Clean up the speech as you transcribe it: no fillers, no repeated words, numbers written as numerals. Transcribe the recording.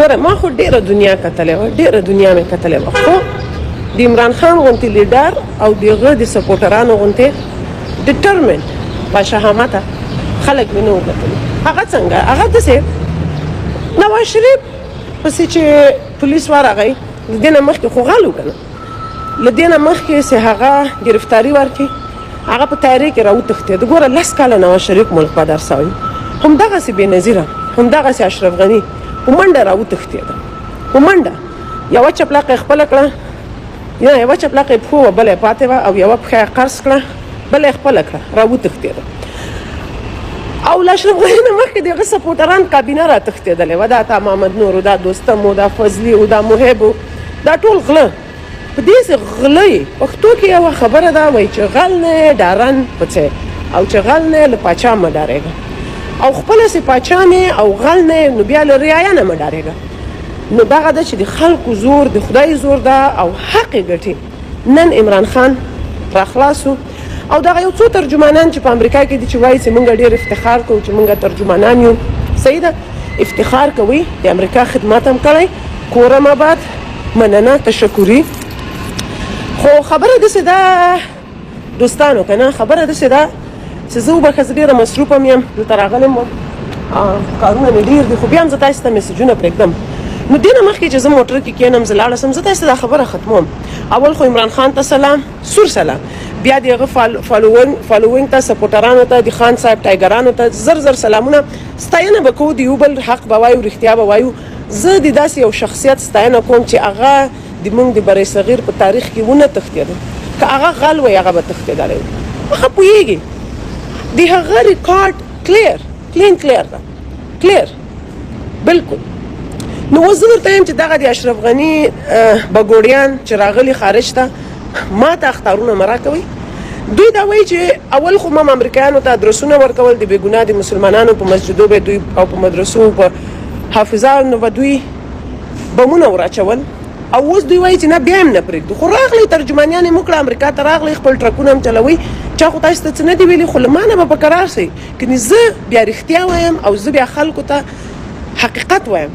ګوره ما خو ډېره دنیا کتلې وه، ډېره دنیا مې کتلې وه، خو د عمران خان غوندې لیډر او د هغه د سپورټرانو غوندې ډیټرمنټ باشهامته خلک مې نه وکتلي. هغه څنګه؟ هغه داسې نواز شریف پسې چې پولیس ورغی له دې نه مخکې خو غل و که نه، له دې نه مخکې چې هغه ګرفتاري ورکړي هغه په تیارې کې راوتښتېد. ګوره 10 کاله نواز شریف ملک بدر سوی، همدغسې بېنظیره، همدغسې اشرف غني په منډه راوتښتېده، په منډه یوه چپلقه یې خپله کړه، یا یوه چپلقه یې پښو وه بله یې پاتې وه، او یوه پښه یې قرض کړه بله یې خپله کړه، راوتښتېده. او له اشرف غني نه مخکې د هغه سپورټران کابینه راتښتېدلې وه، دا عطا محمد نور و، دا دوستم و، دا فضلي و، دا محب و، دا ټول غله. په دې غله یې پښتو کې یوه خبره ده وایي چې غل نه ډارن پڅې، او چې غل نه له پاچا مه ډارېږه، او خپله چې پاچا نه او غل نه نو بیا له رعایا نه مه ډارېږه. نو دغه ده چې د خلکو زور د خدای زور ده او حق یې ګټي. نن عمران خان راخلاص و، او دغه یو څو ترجمانان چې په امریکا کې دي چې وایي چې موږ ډېر افتخار کوو چې موږ ترجمانان یو. صحیح ده، افتخار کوي، د امریکا خدمت هم کړی، کورم آباد، مننه، تشکري. خو خبره داسې ده دوستانو که نه، خبره داسې ده چې زه وبښه زه ډېره مصروفه م یم، دلته راغلی م، کارونه مې ډېر دي، خو بیا هم زه تاسو ته میسجونه پرېږدم. نو دې نه مخکې چې زه موټر کې کښېنم زه لاړه سم، زه تاسو ته دا خبره ختموم. اول خو عمران خان ته سلام، سور سلام، بیا د هغه فالوینګ ته، سپورټرانو ته، د خان صاحب ټایګرانو ته زر زر سلامونه. ستاینه به کوو، د یو بل حق به وایو، رښتیا به وایو. زه د داسې یو شخصیت ستاینه کوم چې هغه د موږ د بری صغیر په تاریخ کې ونه تښتېده. که هغه غل وی هغه به تښتېدلی و. هغه پوهېږي د هغه ریکارډ کلیر ده، کلیر بلکل. نو اوس زه درته یم چې دغه د اشرف غني بګوړیان چې راغلي خارج ته ما ته اخطارونه مه راکوئ. دوی دا وایي چې اول خو ما امریکایانو ته ادرسونه ورکول، د بېګناه د مسلمانانو په مسجدو به دوی او په مدرسو په حافظانو به دوی بمونه وراچول، او اوس دوی وایي چې نه بیا هم نه پرېږدو. خو راغلی ترجمانیان یې موکړه، امریکا ته راغلی، خپل ټرکونه هم چلوي. چا خو تاسو ته څه نه دي ویلي، خو له ما نه به په قرار شئ، کنې زه بیا رښتیا وایم او زه بیا خلکو ته حقیقت وایم.